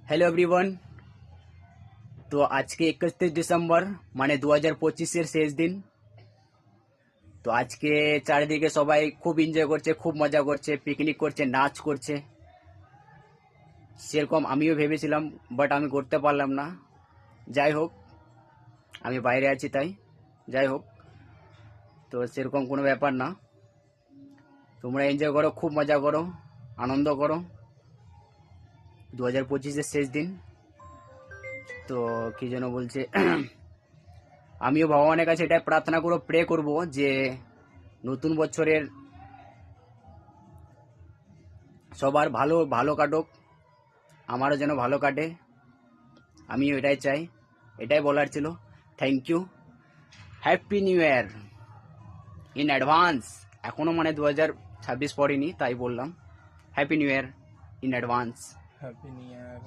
Hello everyone. তো আজকে 31 December মানে 2025-এর শেষ দিন। তো আজকে চারিদিকে সবাই খুব এনজয় করছে, খুব মজা করছে, পিকনিক করছে, নাচ করছে। সেরকম আমিও ভেবেছিলাম, বাট আমি করতে পারলাম না। যাই হোক, আমি বাইরে আছি তাই। যাই হোক, তো সেরকম কোনো ব্যাপার না। তোমরা এনজয় করো, খুব মজা করো, আনন্দ করো। 2025-এর শেষ দিন। তো কি যেন বলছে, আমিও ভগবানের কাছে এটাই প্রার্থনা করব, প্রে করব যে নতুন বছরের সবার ভালো ভালো কাটুক, আমারও যেন ভালো কাটে। আমিও এটাই চাই, এটাই বলার ছিল। Thank you. Happy new year in advance. এখনও মানে 2026 পড়েনি, তাই বললাম happy new year in advance. Happy new year.